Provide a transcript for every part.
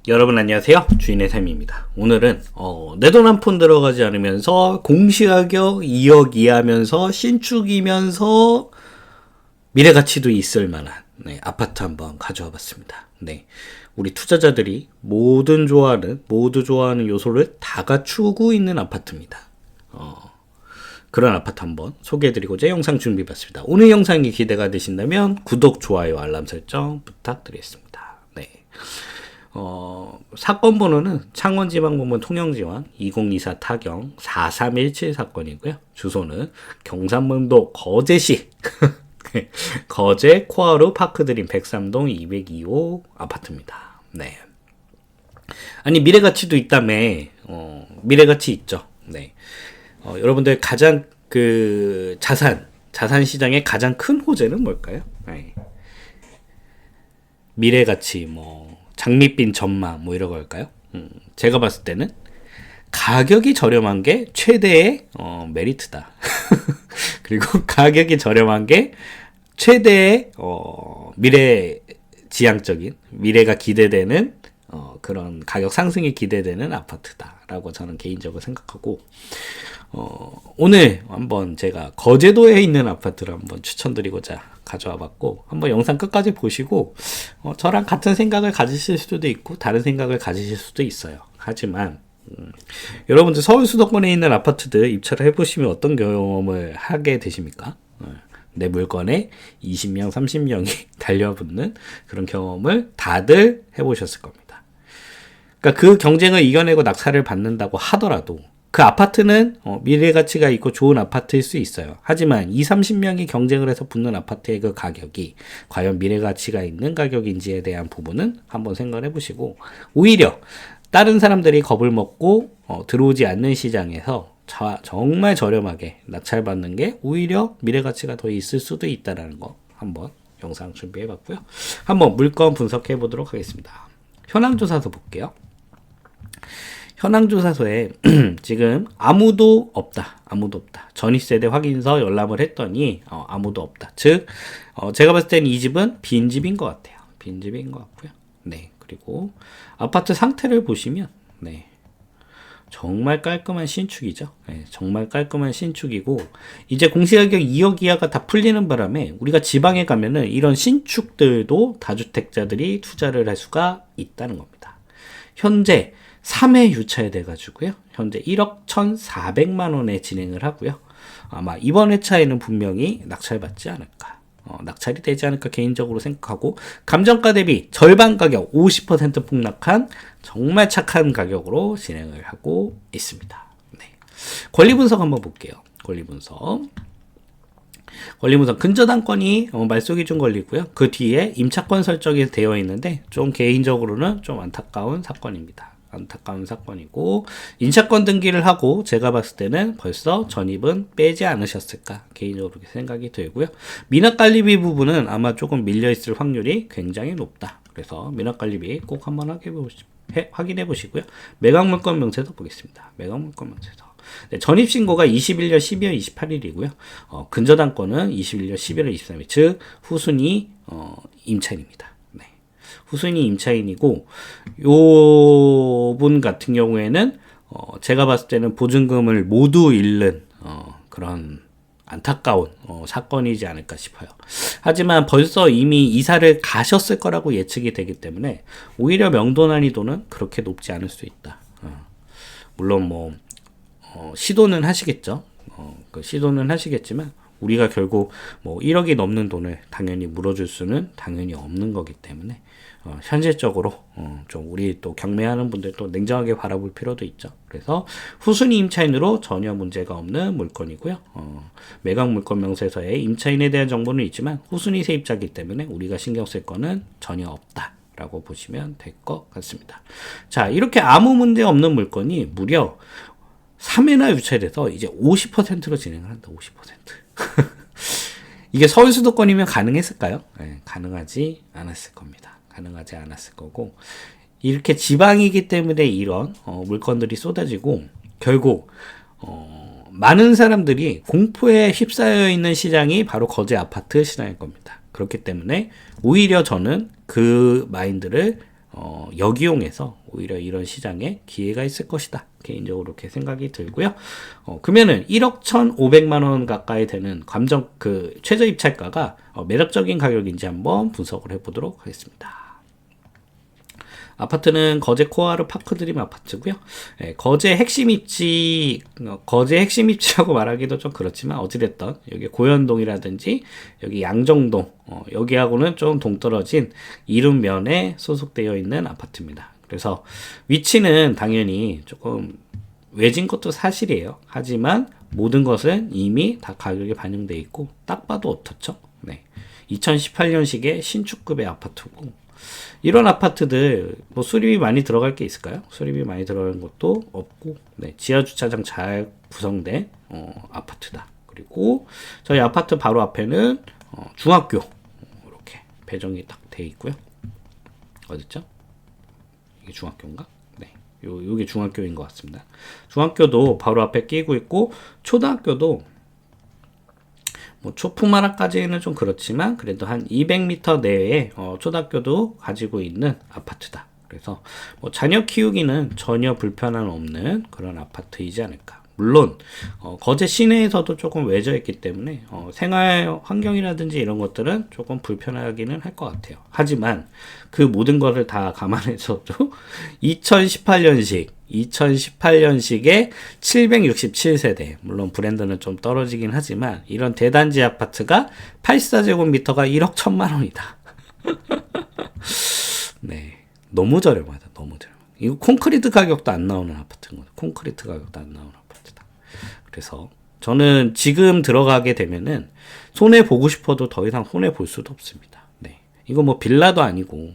여러분 안녕하세요. 주인의 삶입니다. 오늘은 내 돈 한 푼 들어가지 않으면서 공시가격 2억 이하면서 신축이면서 미래가치도 있을 만한 아파트 한번 가져와 봤습니다. 네, 우리 투자자들이 모두 좋아하는 요소를 다 갖추고 있는 아파트입니다. 그런 아파트 한번 소개해드리고자 영상 준비해봤습니다. 오늘 영상이 기대가 되신다면 구독, 좋아요, 알람 설정 부탁드리겠습니다. 네. 사건 번호는 창원지방법원 통영지원 2024 타경 4317 사건이고요. 주소는 경상북도 거제시 거제 코아루 파크드림 103동 202호 아파트입니다. 네. 아니 미래가치도 있다며. 미래가치 있죠. 네. 여러분들 가장 자산 시장의 가장 큰 호재는 뭘까요? 네. 미래가치 장밋빛 전망 이런 걸까요? 제가 봤을 때는 가격이 저렴한 게 최대의 메리트다. 그리고 가격이 저렴한 게 최대의 미래지향적인 미래가 기대되는 그런 가격 상승이 기대되는 아파트다라고 저는 개인적으로 생각하고 오늘 한번 제가 거제도에 있는 아파트를 한번 추천드리고자 가져와 봤고 한번 영상 끝까지 보시고 저랑 같은 생각을 가지실 수도 있고 다른 생각을 가지실 수도 있어요. 하지만 여러분들 서울 수도권에 있는 아파트들 입찰을 해보시면 어떤 경험을 하게 되십니까? 내 물건에 20명, 30명이 달려붙는 그런 경험을 다들 해보셨을 겁니다. 그러니까 그 경쟁을 이겨내고 낙찰을 받는다고 하더라도 그 아파트는 미래가치가 있고 좋은 아파트일 수 있어요. 하지만 20, 30명이 경쟁을 해서 붙는 아파트의 그 가격이 과연 미래가치가 있는 가격인지에 대한 부분은 한번 생각을 해보시고 오히려 다른 사람들이 겁을 먹고 들어오지 않는 시장에서 정말 저렴하게 낙찰받는 게 오히려 미래가치가 더 있을 수도 있다는 거 한번 영상 준비해봤고요. 한번 물건 분석해 보도록 하겠습니다. 현황조사서 볼게요. 현황조사서에 지금 아무도 없다. 전입세대 확인서 열람을 했더니 아무도 없다. 즉 제가 봤을 때는 이 집은 빈집인 것 같아요. 빈집인 것 같고요. 네, 그리고 아파트 상태를 보시면 네, 정말 깔끔한 신축이죠. 네, 정말 깔끔한 신축이고 이제 공시가격 2억 이하가 다 풀리는 바람에 우리가 지방에 가면은 이런 신축들도 다주택자들이 투자를 할 수가 있다는 겁니다. 현재 3회 유찰 돼가지고요. 현재 1억 1,400만 원에 진행을 하고요. 아마 이번 회차에는 분명히 낙찰받지 않을까. 낙찰이 되지 않을까 개인적으로 생각하고 감정가 대비 절반 가격 50% 폭락한 정말 착한 가격으로 진행을 하고 있습니다. 네. 권리 분석 한번 볼게요. 권리 분석 근저당권이 말소기준 권리고요. 그 뒤에 임차권 설정이 되어 있는데 좀 개인적으로는 좀 안타까운 사건입니다. 안타까운 사건이고 인차권 등기를 하고 제가 봤을 때는 벌써 전입은 빼지 않으셨을까 개인적으로 생각이 들고요. 미납관리비 부분은 아마 조금 밀려있을 확률이 굉장히 높다. 그래서 미납관리비 꼭 한번 확인해 보시고요. 매각물건 명세서 보겠습니다. 매각물건 명세서 네, 전입신고가 21년 12월 28일이고요. 근저당권은 21년 11월 23일 즉 후순위 임차인입니다. 후순위 임차인이고 요 분 같은 경우에는 제가 봤을 때는 보증금을 모두 잃는 그런 안타까운 사건이지 않을까 싶어요. 하지만 벌써 이미 이사를 가셨을 거라고 예측이 되기 때문에 오히려 명도 난이도는 그렇게 높지 않을 수 있다. 물론 시도는 하시겠죠. 시도는 하시겠지만 우리가 결국 1억이 넘는 돈을 당연히 물어줄 수는 당연히 없는 거기 때문에 현실적으로 좀 우리 또 경매하는 분들 또 냉정하게 바라볼 필요도 있죠. 그래서 후순위 임차인으로 전혀 문제가 없는 물건이고요. 매각 물건 명세서에 임차인에 대한 정보는 있지만 후순위 세입자이기 때문에 우리가 신경 쓸 거는 전혀 없다. 라고 보시면 될 것 같습니다. 자, 이렇게 아무 문제 없는 물건이 무려 3회나 유찰돼서 이제 50%로 진행을 한다. 50%. 이게 서울 수도권이면 가능했을까요? 네, 가능하지 않았을 겁니다. 가능하지 않았을 거고 이렇게 지방이기 때문에 이런 물건들이 쏟아지고 결국 많은 사람들이 공포에 휩싸여 있는 시장이 바로 거제 아파트 시장일 겁니다. 그렇기 때문에 오히려 저는 그 마인드를 역이용해서 오히려 이런 시장에 기회가 있을 것이다. 개인적으로 그렇게 생각이 들고요. 그러면은 1억 1,500만 원 가까이 되는 최저 입찰가가 매력적인 가격인지 한번 분석을 해보도록 하겠습니다. 아파트는 거제 코아르 파크드림 아파트고요. 거제 핵심 입지라고 말하기도 좀 그렇지만 어찌됐든 여기 고현동이라든지 여기 양정동 여기하고는 좀 동떨어진 이룸면에 소속되어 있는 아파트입니다. 그래서 위치는 당연히 조금 외진 것도 사실이에요. 하지만 모든 것은 이미 다 가격에 반영되어 있고 딱 봐도 어떻죠? 네. 2018년식의 신축급의 아파트고 이런 아파트들 뭐 수리비 많이 들어갈 게 있을까요? 수리비 많이 들어가는 것도 없고 네, 지하 주차장 잘 구성된 아파트다. 그리고 저희 아파트 바로 앞에는 중학교 이렇게 배정이 딱 돼 있고요. 어딨죠? 이게 중학교인가? 네, 요게 중학교인 것 같습니다. 중학교도 바로 앞에 끼고 있고 초등학교도 뭐 초품화까지는 좀 그렇지만 그래도 한 200m 내에 초등학교도 가지고 있는 아파트다. 그래서 뭐 자녀 키우기는 전혀 불편함 없는 그런 아파트이지 않을까. 물론 거제 시내에서도 조금 외져 있기 때문에 생활 환경이라든지 이런 것들은 조금 불편하기는 할 것 같아요. 하지만 그 모든 것을 다 감안해서도 2018년식의 767세대, 물론 브랜드는 좀 떨어지긴 하지만 이런 대단지 아파트가 84제곱미터가 1억 1천만 원이다. 네, 너무 저렴하다. 너무 저렴. 이거 콘크리트 가격도 안 나오는 아파트인 거죠. 콘크리트 가격도 안 나오는 아파트다. 그래서 저는 지금 들어가게 되면은 손해 보고 싶어도 더 이상 손해 볼 수도 없습니다. 네, 이거 뭐 빌라도 아니고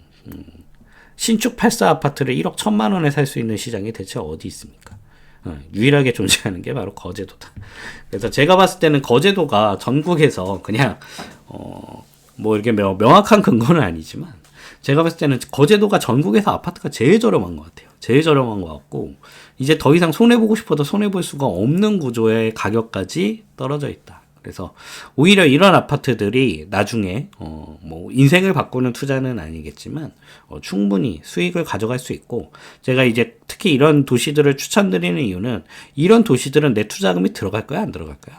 신축 84 아파트를 1억 1천만 원에 살 수 있는 시장이 대체 어디 있습니까? 유일하게 존재하는 게 바로 거제도다. 그래서 제가 봤을 때는 거제도가 전국에서 그냥 뭐 이렇게 명확한 근거는 아니지만 제가 봤을 때는 거제도가 전국에서 아파트가 제일 저렴한 것 같아요. 제일 저렴한 것 같고 이제 더 이상 손해보고 싶어도 손해볼 수가 없는 구조의 가격까지 떨어져 있다. 그래서 오히려 이런 아파트들이 나중에 뭐 인생을 바꾸는 투자는 아니겠지만 충분히 수익을 가져갈 수 있고 제가 이제 특히 이런 도시들을 추천드리는 이유는 이런 도시들은 내 투자금이 들어갈 거야 안 들어갈까요?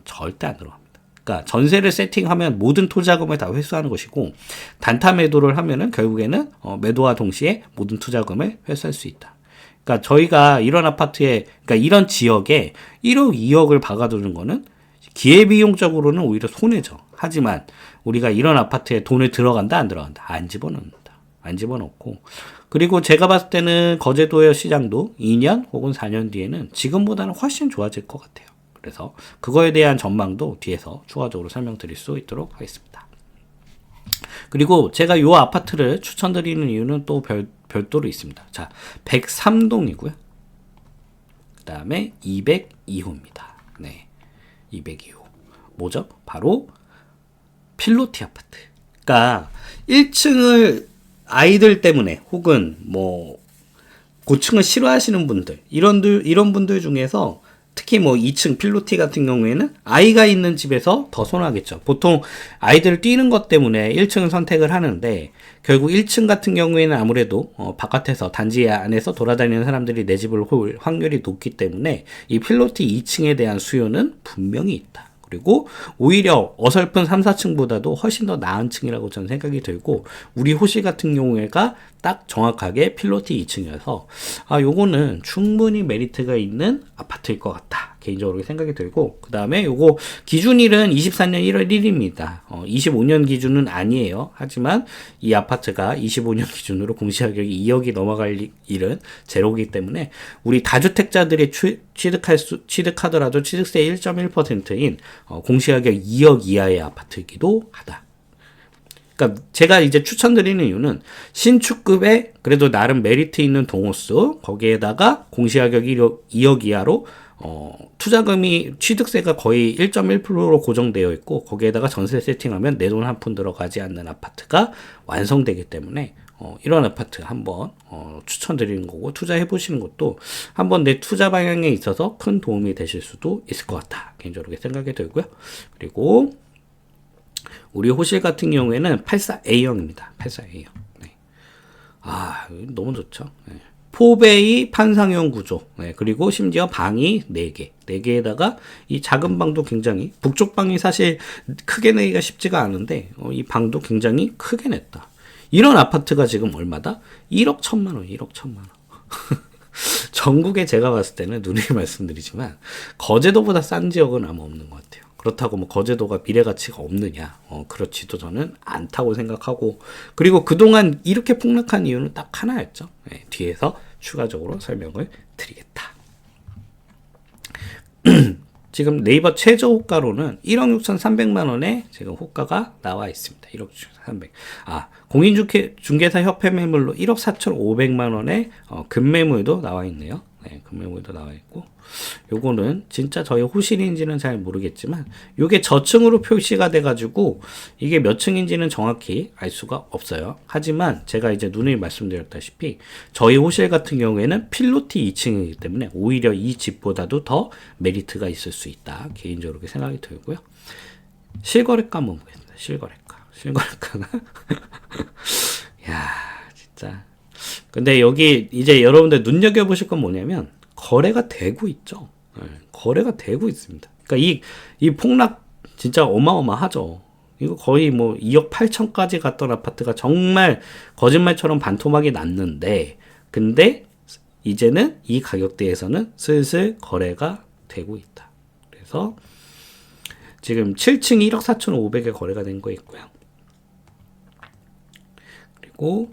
절대 안 들어갑니다. 그러니까 전세를 세팅하면 모든 투자금을 다 회수하는 것이고 단타 매도를 하면은 결국에는 매도와 동시에 모든 투자금을 회수할 수 있다. 그러니까 저희가 이런 아파트에 그러니까 이런 지역에 1억 2억을 박아두는 거는 기회비용적으로는 오히려 손해죠. 하지만 우리가 이런 아파트에 돈을 들어간다 안 들어간다 안 집어넣는다. 안 집어넣고 그리고 제가 봤을 때는 거제도의 시장도 2년 혹은 4년 뒤에는 지금보다는 훨씬 좋아질 것 같아요. 그래서 그거에 대한 전망도 뒤에서 추가적으로 설명드릴 수 있도록 하겠습니다. 그리고 제가 이 아파트를 추천드리는 이유는 또 별도로 있습니다. 자, 103동이고요. 그 다음에 202호입니다. 네, 202호. 뭐죠? 바로 필로티 아파트. 그러니까 1층을 아이들 때문에 혹은 뭐 고층을 싫어하시는 분들 이런 분들 중에서 특히 뭐 2층 필로티 같은 경우에는 아이가 있는 집에서 더 선호하겠죠. 보통 아이들 뛰는 것 때문에 1층을 선택을 하는데 결국 1층 같은 경우에는 아무래도 바깥에서 단지 안에서 돌아다니는 사람들이 내 집을 올 확률이 높기 때문에 이 필로티 2층에 대한 수요는 분명히 있다. 그리고 오히려 어설픈 3, 4층보다도 훨씬 더 나은 층이라고 저는 생각이 들고 우리 호실 같은 경우에가 딱 정확하게 필로티 2층이어서 요거는 충분히 메리트가 있는 아파트일 것 같다. 개인적으로 생각이 들고 그 다음에 요거 기준일은 24년 1월 1일입니다. 25년 기준은 아니에요. 하지만 이 아파트가 25년 기준으로 공시가격이 2억이 넘어갈 일은 제로이기 때문에 우리 다주택자들이 취득하더라도 취득세 1.1%인 공시가격 2억 이하의 아파트이기도 하다. 그러니까 제가 이제 추천드리는 이유는 신축급에 그래도 나름 메리트 있는 동호수 거기에다가 공시가격 2억 이하로 투자금이 취득세가 거의 1.1%로 고정되어 있고 거기에다가 전세 세팅하면 내 돈 한 푼 들어가지 않는 아파트가 완성되기 때문에 이런 아파트 한번 추천드리는 거고 투자해 보시는 것도 한번 내 투자 방향에 있어서 큰 도움이 되실 수도 있을 것 같다. 개인적으로 생각이 들고요. 그리고 우리 호실 같은 경우에는 84A형입니다. 84A형. 네. 너무 좋죠. 네. 포베이 판상형 구조. 네, 그리고 심지어 방이 4개. 4개에다가 이 작은 방도 굉장히, 북쪽 방이 사실 크게 내기가 쉽지가 않은데, 이 방도 굉장히 크게 냈다. 이런 아파트가 지금 얼마다? 1억 1천만 원, 1억 1천만 원. 전국에 제가 봤을 때는 누누이 말씀드리지만, 거제도보다 싼 지역은 아마 없는 것 같아요. 그렇다고 뭐 거제도가 미래 가치가 없느냐? 그렇지도 저는 않다고 생각하고, 그리고 그동안 이렇게 폭락한 이유는 딱 하나였죠. 네, 뒤에서 추가적으로 설명을 드리겠다. 지금 네이버 최저 호가로는 1억 6,300만 원에 지금 호가가 나와 있습니다. 1억 6,300. 공인중개사 협회 매물로 1억 4,500만 원에 급매물도 나와 있네요. 네, 급매물도 나와 있고, 요거는 진짜 저희 호실인지는 잘 모르겠지만, 요게 저층으로 표시가 돼가지고 이게 몇 층인지는 정확히 알 수가 없어요. 하지만 제가 이제 누누이 말씀드렸다시피 저희 호실 같은 경우에는 필로티 2층이기 때문에 오히려 이 집보다도 더 메리트가 있을 수 있다, 개인적으로 그렇게 생각이 들고요. 실거래가 한번 보겠습니다. 실거래가가 야, 진짜. 근데 여기 이제 여러분들 눈여겨보실 건 뭐냐면, 거래가 되고 있죠. 네, 거래가 되고 있습니다. 그러니까 이 폭락 진짜 어마어마하죠. 이거 거의 뭐 2억 8천까지 갔던 아파트가 정말 거짓말처럼 반토막이 났는데, 근데 이제는 이 가격대에서는 슬슬 거래가 되고 있다. 그래서 지금 7층 1억 4,500에 거래가 된 거 있고요. 그리고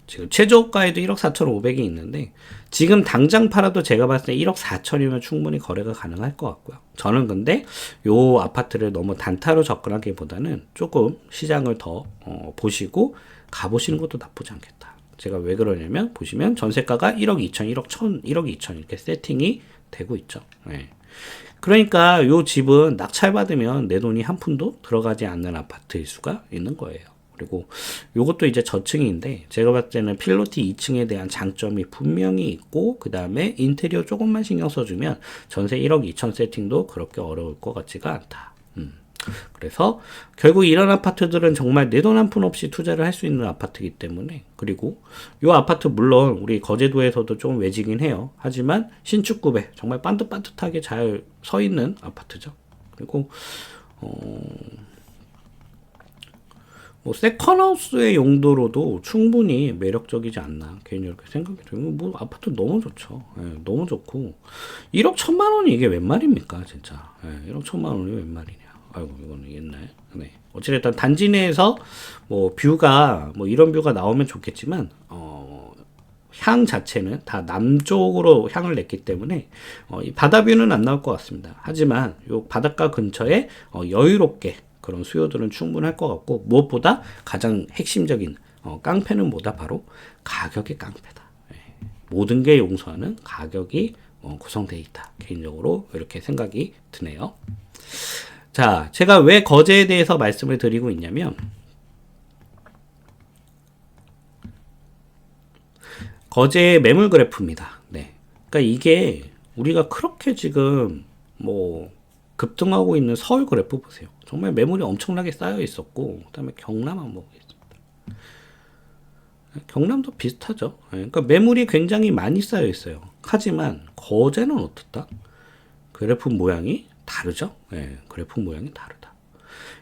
지금 최저가에도 1억 4,500이 있는데, 지금 당장 팔아도 제가 봤을 때 1억 4천이면 충분히 거래가 가능할 것 같고요. 저는 근데 요 아파트를 너무 단타로 접근하기보다는 조금 시장을 더 보시고 가보시는 것도 나쁘지 않겠다. 제가 왜 그러냐면, 보시면 전세가가 1억 2천, 1억 1천, 1억 2천 이렇게 세팅이 되고 있죠. 네. 그러니까 요 집은 낙찰받으면 내 돈이 한 푼도 들어가지 않는 아파트일 수가 있는 거예요. 그리고 요것도 이제 저층인데, 제가 봤을 때는 필로티 2층에 대한 장점이 분명히 있고, 그 다음에 인테리어 조금만 신경 써주면 전세 1억 2천 세팅도 그렇게 어려울 것 같지가 않다. 그래서 결국 이런 아파트들은 정말 내 돈 한 푼 없이 투자를 할 수 있는 아파트이기 때문에, 그리고 요 아파트 물론 우리 거제도에서도 좀 외지긴 해요. 하지만 신축급에 정말 반듯반듯하게 잘 서 있는 아파트죠. 그리고 뭐 세컨하우스의 용도로도 충분히 매력적이지 않나, 개인적으로 생각이 들고, 뭐 아파트 너무 좋죠. 예, 너무 좋고, 1억 1천만 원이 이게 웬 말입니까, 진짜. 예, 1억 1천만 원이 웬 말이냐. 아이고, 이거는 옛날. 네. 어찌됐든 단지 내에서 뭐 뷰가 뭐 이런 뷰가 나오면 좋겠지만, 향 자체는 다 남쪽으로 향을 냈기 때문에 이 바다뷰는 안 나올 것 같습니다. 하지만 요 바닷가 근처에 여유롭게 그런 수요들은 충분할 것 같고, 무엇보다 가장 핵심적인 깡패는 뭐다? 바로 가격의 깡패다. 예. 모든 게 용서하는 가격이 구성되어 있다. 개인적으로 이렇게 생각이 드네요. 자, 제가 왜 거제에 대해서 말씀을 드리고 있냐면, 거제의 매물 그래프입니다. 네. 그러니까 이게 우리가 그렇게 지금 뭐 급등하고 있는 서울 그래프 보세요. 정말 매물이 엄청나게 쌓여 있었고, 그 다음에 경남 한번 보겠습니다. 경남도 비슷하죠. 그러니까 매물이 굉장히 많이 쌓여 있어요. 하지만 거제는 어떻다? 그래프 모양이 다르죠. 그래프 모양이 다르다.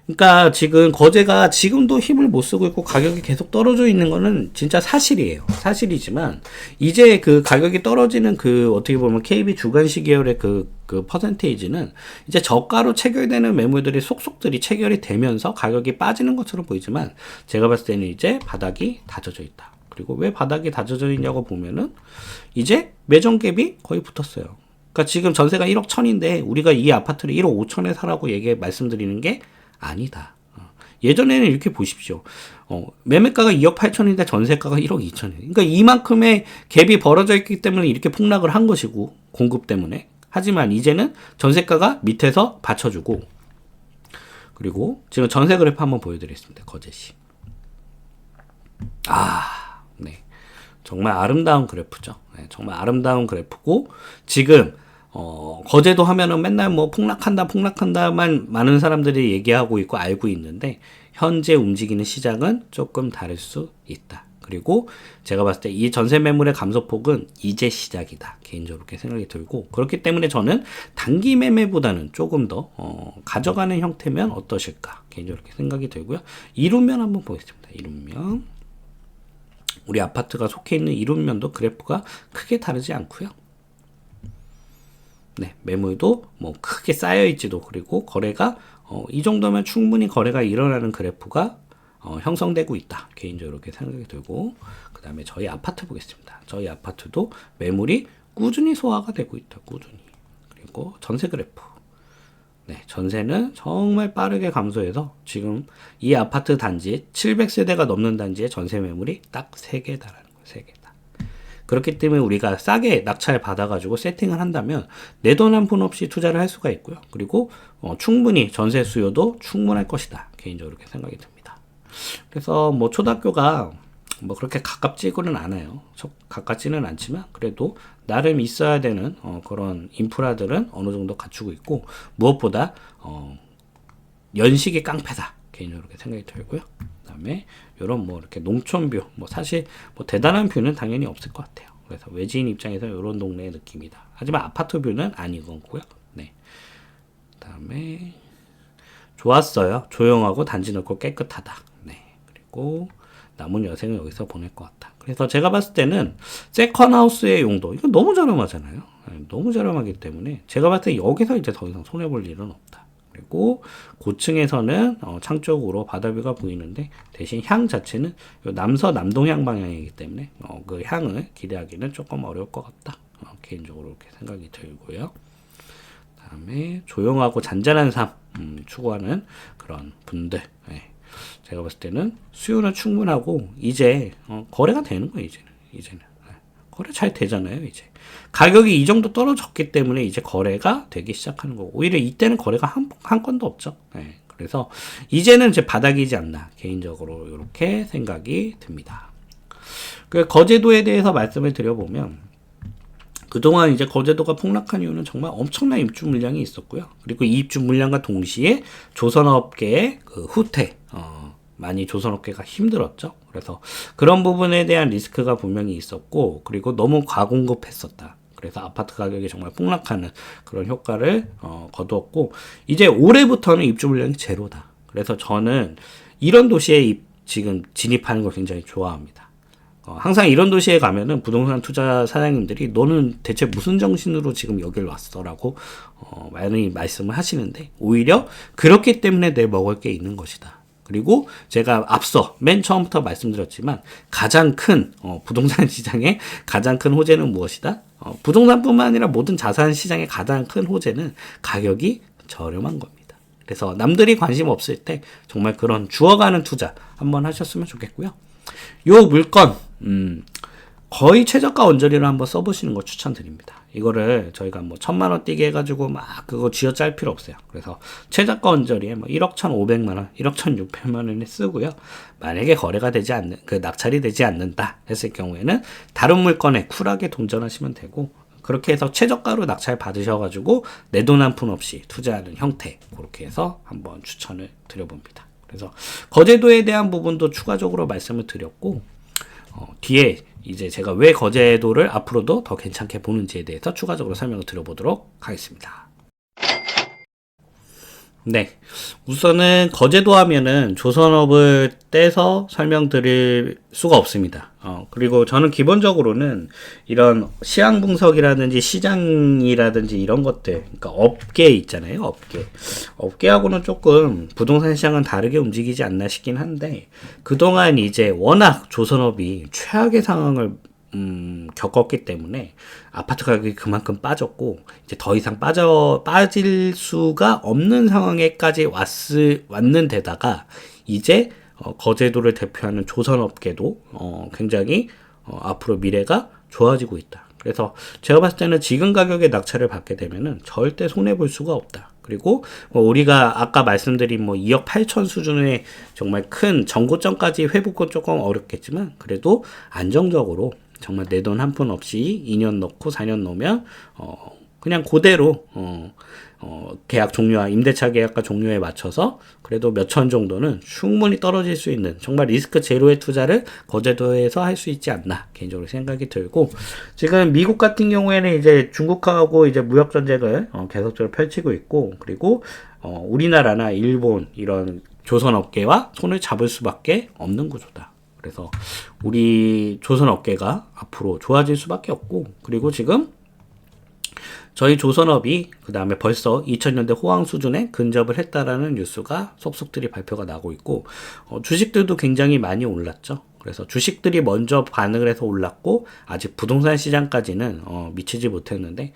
그러니까 지금 거제가 지금도 힘을 못 쓰고 있고 가격이 계속 떨어져 있는 거는 진짜 사실이에요. 사실이지만 이제 그 가격이 떨어지는 그 어떻게 보면 KB 주간시 계열의 그 퍼센테이지는 이제 저가로 체결되는 매물들이 속속들이 체결이 되면서 가격이 빠지는 것처럼 보이지만, 제가 봤을 때는 이제 바닥이 다져져 있다. 그리고 왜 바닥이 다져져 있냐고 보면은 이제 매정갭이 거의 붙었어요. 그러니까 지금 전세가 1억 1천인데 우리가 이 아파트를 1억 5천에 사라고 말씀드리는 게 아니다. 예전에는 이렇게 보십시오. 매매가가 2억 8천인데 전세가가 1억 2천이에요. 그러니까 이만큼의 갭이 벌어져 있기 때문에 이렇게 폭락을 한 것이고, 공급 때문에. 하지만 이제는 전세가가 밑에서 받쳐주고, 그리고 지금 전세 그래프 한번 보여드리겠습니다. 거제시. 네. 정말 아름다운 그래프죠. 네, 정말 아름다운 그래프고, 지금 거제도 하면은 맨날 뭐 폭락한다만 많은 사람들이 얘기하고 있고 알고 있는데, 현재 움직이는 시장은 조금 다를 수 있다. 그리고 제가 봤을 때 이 전세 매물의 감소폭은 이제 시작이다. 개인적으로 그렇게 생각이 들고, 그렇기 때문에 저는 단기 매매보다는 조금 더 가져가는 형태면 어떠실까? 개인적으로 그렇게 생각이 들고요. 이룸면 한번 보겠습니다. 이룸면. 우리 아파트가 속해 있는 이룸면도 그래프가 크게 다르지 않고요. 네, 매물도 뭐 크게 쌓여 있지도, 그리고 거래가 이 정도면 충분히 거래가 일어나는 그래프가 형성되고 있다. 개인적으로 이렇게 생각이 들고, 그 다음에 저희 아파트 보겠습니다. 저희 아파트도 매물이 꾸준히 소화가 되고 있다. 꾸준히. 그리고 전세 그래프. 네, 전세는 정말 빠르게 감소해서 지금 이 아파트 단지 700세대가 넘는 단지의 전세 매물이 딱 3개 달하는 거예요. 3개다. 그렇기 때문에 우리가 싸게 낙찰 받아가지고 세팅을 한다면 내 돈 한 푼 없이 투자를 할 수가 있고요. 그리고 충분히 전세 수요도 충분할 것이다. 개인적으로 이렇게 생각이 듭니다. 그래서 뭐 초등학교가 뭐 그렇게 가깝지는 않아요. 가깝지는 않지만 그래도 나름 있어야 되는 그런 인프라들은 어느 정도 갖추고 있고, 무엇보다 연식이 깡패다. 개인적으로 이렇게 생각이 들고요. 그다음에 이런 뭐 이렇게 농촌뷰, 뭐 사실 뭐 대단한 뷰는 당연히 없을 것 같아요. 그래서 외지인 입장에서 이런 동네의 느낌이다. 하지만 아파트 뷰는 아니고요. 네. 그다음에 좋았어요. 조용하고 단지 넓고 깨끗하다. 네. 그리고 남은 여생을 여기서 보낼 것 같다. 그래서 제가 봤을 때는 세컨하우스의 용도, 이거 너무 저렴하잖아요. 너무 저렴하기 때문에 제가 봤을 때 여기서 이제 더 이상 손해볼 일은 없다. 그리고 고층에서는 창 쪽으로 바다뷰가 보이는데, 대신 향 자체는 남서 남동향 방향이기 때문에 그 향을 기대하기는 조금 어려울 것 같다. 개인적으로 이렇게 생각이 들고요. 다음에 조용하고 잔잔한 삶 추구하는 그런 분들, 네. 제가 봤을 때는 수요는 충분하고 이제 거래가 되는 거예요. 이제는 네. 거래 잘 되잖아요. 이제 가격이 이 정도 떨어졌기 때문에 이제 거래가 되기 시작하는 거고, 오히려 이때는 거래가 한 건도 없죠. 네. 그래서 이제는 이제 바닥이지 않나, 개인적으로 이렇게 생각이 듭니다. 그 거제도에 대해서 말씀을 드려보면, 그동안 이제 거제도가 폭락한 이유는 정말 엄청난 입주 물량이 있었고요. 그리고 이 입주 물량과 동시에 조선업계의 그 후퇴, 많이 조선업계가 힘들었죠. 그래서 그런 부분에 대한 리스크가 분명히 있었고, 그리고 너무 과공급했었다. 그래서 아파트 가격이 정말 폭락하는 그런 효과를 거두었고, 이제 올해부터는 입주 물량이 제로다. 그래서 저는 이런 도시에 지금 진입하는 걸 굉장히 좋아합니다. 항상 이런 도시에 가면은 부동산 투자 사장님들이 너는 대체 무슨 정신으로 지금 여길 왔어라고 많이 말씀을 하시는데, 오히려 그렇기 때문에 내 먹을 게 있는 것이다. 그리고 제가 앞서 맨 처음부터 말씀드렸지만 가장 큰 부동산 시장의 가장 큰 호재는 무엇이다? 부동산뿐만 아니라 모든 자산 시장의 가장 큰 호재는 가격이 저렴한 겁니다. 그래서 남들이 관심 없을 때 정말 그런 주워가는 투자 한번 하셨으면 좋겠고요. 요 물건 거의 최저가 언저리를 한번 써보시는 거 추천드립니다. 이거를 저희가 뭐 1000만원 뛰게 해가지고 막 그거 쥐어짤 필요 없어요. 그래서 최저가 언저리에 뭐 1억 1,500만원, 1억 1,600만원에 쓰고요. 만약에 거래가 되지 않는, 그 낙찰이 되지 않는다 했을 경우에는 다른 물건에 쿨하게 동전하시면 되고, 그렇게 해서 최저가로 낙찰 받으셔가지고 내 돈 한 푼 없이 투자하는 형태, 그렇게 해서 한번 추천을 드려봅니다. 그래서 거제도에 대한 부분도 추가적으로 말씀을 드렸고, 뒤에 이제 제가 왜 거제도를 앞으로도 더 괜찮게 보는지에 대해서 추가적으로 설명을 드려보도록 하겠습니다. 네, 우선은 거제도 하면은 조선업을 떼서 설명드릴 수가 없습니다. 그리고 저는 기본적으로는 이런 시황 분석이라든지 시장이라든지 이런 것들, 그러니까 업계 있잖아요. 업계하고는 조금 부동산 시장은 다르게 움직이지 않나 싶긴 한데, 그동안 이제 워낙 조선업이 최악의 상황을 겪었기 때문에 아파트 가격이 그만큼 빠졌고, 이제 더 이상 빠질 수가 없는 상황에까지 왔는 데다가 이제 거제도를 대표하는 조선업계도 굉장히 앞으로 미래가 좋아지고 있다. 그래서 제가 봤을 때는 지금 가격에 낙찰을 받게 되면은 절대 손해볼 수가 없다. 그리고 우리가 아까 말씀드린 2억 8천 수준의 정말 큰 정고점까지 회복은 조금 어렵겠지만, 그래도 안정적으로 정말 내 돈 한 푼 없이 2년 넣고 4년 넣으면 그냥 그대로 계약 종료와 임대차 계약과 종료에 맞춰서 그래도 몇천 정도는 충분히 떨어질 수 있는 정말 리스크 제로의 투자를 거제도에서 할 수 있지 않나 개인적으로 생각이 들고, 지금 미국 같은 경우에는 이제 중국하고 이제 무역 전쟁을 계속적으로 펼치고 있고, 그리고 우리나라나 일본 이런 조선업계와 손을 잡을 수밖에 없는 구조다. 그래서 우리 조선업계가 앞으로 좋아질 수밖에 없고, 그리고 지금 저희 조선업이 그 다음에 벌써 2000년대 호황 수준에 근접을 했다라는 뉴스가 속속들이 발표가 나고 있고, 주식들도 굉장히 많이 올랐죠. 그래서 주식들이 먼저 반응을 해서 올랐고, 아직 부동산 시장까지는 미치지 못했는데,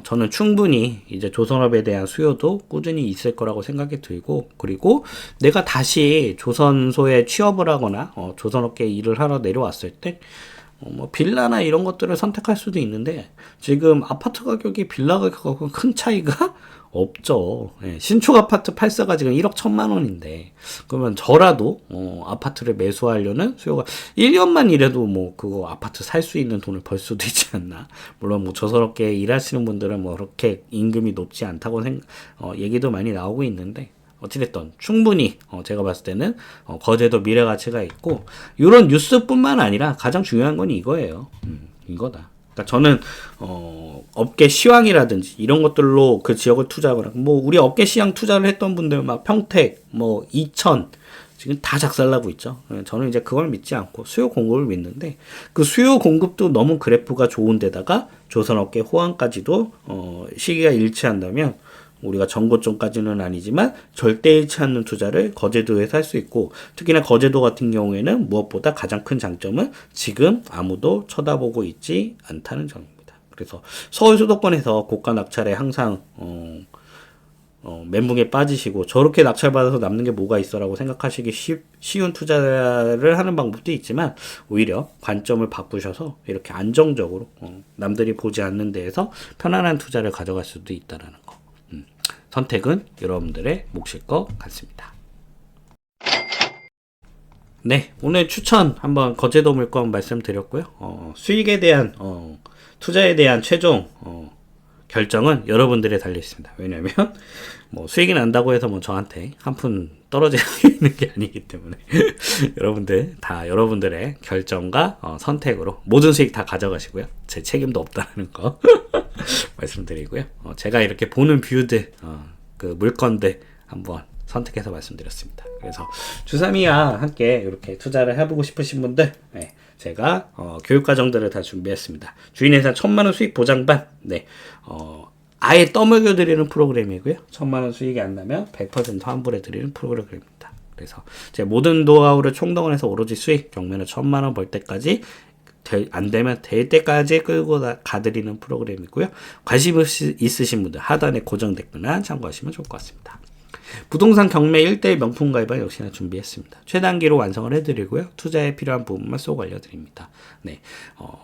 저는 충분히 이제 조선업에 대한 수요도 꾸준히 있을 거라고 생각이 들고, 그리고 내가 다시 조선소에 취업을 하거나 조선업계에 일을 하러 내려왔을 때 뭐 빌라나 이런 것들을 선택할 수도 있는데, 지금 아파트 가격이 빌라 가격하고 큰 차이가 없죠. 예, 신축 아파트 팔사가 지금 1억 1천만 원인데, 그러면 저라도 아파트를 매수하려는 수요가 1년만 일해도 뭐 그거 아파트 살 수 있는 돈을 벌 수도 있지 않나. 물론 뭐 조선업계에 일하시는 분들은 뭐 그렇게 임금이 높지 않다고 얘기도 많이 나오고 있는데, 어찌됐든 충분히 제가 봤을 때는 거제도 미래 가치가 있고, 이런 뉴스뿐만 아니라 가장 중요한 건 이거예요. 이거다. 그러니까 저는 업계 시황이라든지 이런 것들로 그 지역을 투자하거나, 뭐 우리 업계 시황 투자를 했던 분들 막 평택, 뭐 이천 지금 다 작살나고 있죠. 저는 이제 그걸 믿지 않고 수요 공급을 믿는데, 그 수요 공급도 너무 그래프가 좋은데다가 조선업계 호황까지도 시기가 일치한다면, 우리가 전고점까지는 아니지만 절대 잃지 않는 투자를 거제도에서 할 수 있고, 특히나 거제도 같은 경우에는 무엇보다 가장 큰 장점은 지금 아무도 쳐다보고 있지 않다는 점입니다. 그래서 서울 수도권에서 고가 낙찰에 항상 멘붕에 빠지시고, 저렇게 낙찰받아서 남는 게 뭐가 있어라고 생각하시기 쉬운 투자를 하는 방법도 있지만, 오히려 관점을 바꾸셔서 이렇게 안정적으로 남들이 보지 않는 데에서 편안한 투자를 가져갈 수도 있다라는 거. 선택은 여러분들의 몫일 것 같습니다. 네, 오늘 추천 한번 거제도 물건 말씀드렸고요. 수익에 대한 투자에 대한 최종 결정은 여러분들에 달려 있습니다. 왜냐하면 뭐 수익이 난다고 해서 뭐 저한테 한 푼 떨어져 있는 게 아니기 때문에 여러분들 다 여러분들의 결정과 선택으로 모든 수익 다 가져가시고요. 제 책임도 없다는 거 말씀드리고요. 제가 이렇게 보는 뷰들, 그 물건들 한번 선택해서 말씀드렸습니다. 그래서 주삼이와 함께 이렇게 투자를 해보고 싶으신 분들, 네, 제가 교육 과정들을 다 준비했습니다. 주인회사 1000만원 수익 보장반, 네, 아예 떠먹여 드리는 프로그램이고요. 1000만원 수익이 안 나면 100% 환불해 드리는 프로그램입니다. 그래서 제 모든 노하우를 총동원 해서 오로지 수익, 경매는 1000만원 벌 때까지, 안 되면 될 때까지 끌고 가드리는 프로그램이고요. 관심 있으신 분들 하단에 고정 댓글나 참고하시면 좋을 것 같습니다. 부동산 경매 1대1 명품 가입은 역시나 준비했습니다. 최단기로 완성을 해드리고요. 투자에 필요한 부분만 쏙 알려드립니다. 네,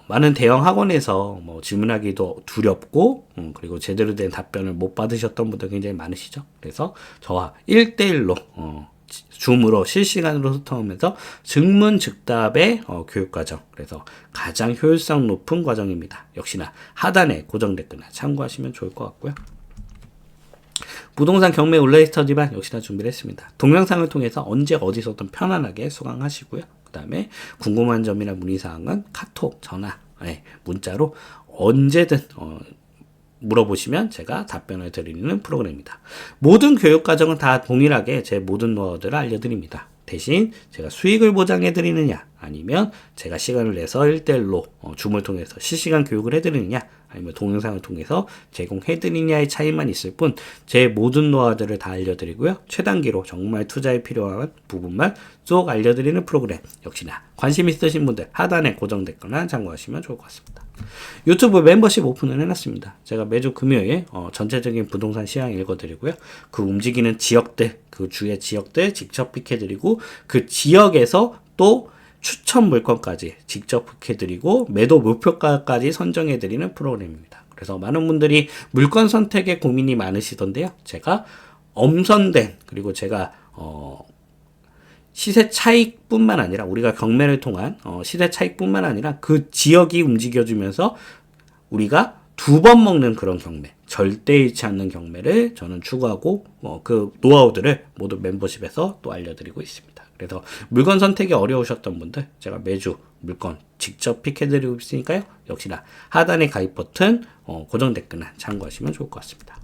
많은 대형 학원에서 뭐 질문하기도 두렵고, 그리고 제대로 된 답변을 못 받으셨던 분들 굉장히 많으시죠. 그래서 저와 1대1로 줌으로 실시간으로 소통하면서 즉문즉답의 교육과정, 그래서 가장 효율성 높은 과정입니다. 역시나 하단에 고정 댓글나 참고하시면 좋을 것 같고요. 부동산 경매 온라인 스터디반 역시나 준비를 했습니다. 동영상을 통해서 언제 어디서든 편안하게 수강하시고요. 그 다음에 궁금한 점이나 문의사항은 카톡, 전화, 문자로 언제든 물어보시면 제가 답변을 드리는 프로그램입니다. 모든 교육 과정은 다 동일하게 제 모든 노하우들을 알려드립니다. 대신 제가 수익을 보장해 드리느냐, 아니면 제가 시간을 내서 1대1로 줌을 통해서 실시간 교육을 해드리느냐, 아니면 동영상을 통해서 제공해 드리느냐의 차이만 있을 뿐, 제 모든 노하우들을 다 알려드리고요. 최단기로 정말 투자에 필요한 부분만 쏙 알려드리는 프로그램, 역시나 관심 있으신 분들 하단에 고정 댓글만 참고하시면 좋을 것 같습니다. 유튜브 멤버십 오픈을 해놨습니다. 제가 매주 금요일 전체적인 부동산 시황 읽어드리고요. 그 움직이는 지역들, 그 주의 지역들 직접 픽해드리고, 그 지역에서 또 추천 물건까지 직접 픽해드리고, 매도 목표가까지 선정해드리는 프로그램입니다. 그래서 많은 분들이 물건 선택에 고민이 많으시던데요. 제가 엄선된, 그리고 제가 시세 차익뿐만 아니라, 우리가 경매를 통한 시세 차익뿐만 아니라 그 지역이 움직여주면서 우리가 두 번 먹는 그런 경매, 절대 잃지 않는 경매를 저는 추구하고 그 노하우들을 모두 멤버십에서 또 알려드리고 있습니다. 그래서 물건 선택이 어려우셨던 분들 제가 매주 물건 직접 픽해드리고 있으니까요. 역시나 하단의 가입 버튼 고정 댓글은 참고하시면 좋을 것 같습니다.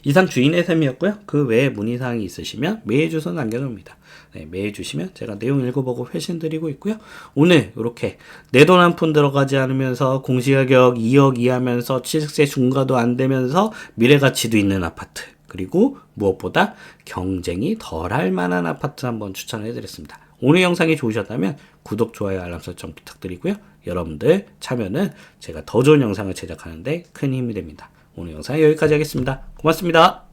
이상 주인의 셈이었고요. 그 외에 문의사항이 있으시면 메일 주소 남겨놓습니다. 네, 메일 주시면 제가 내용 읽어보고 회신 드리고 있고요. 오늘 이렇게 내 돈 한 푼 들어가지 않으면서 공시가격 2억 이하면서 취득세 중과도 안 되면서 미래가치도 있는 아파트, 그리고 무엇보다 경쟁이 덜할 만한 아파트 한번 추천해 드렸습니다. 오늘 영상이 좋으셨다면 구독, 좋아요, 알람 설정 부탁드리고요. 여러분들 참여는 제가 더 좋은 영상을 제작하는데 큰 힘이 됩니다. 오늘 영상 여기까지 하겠습니다. 고맙습니다.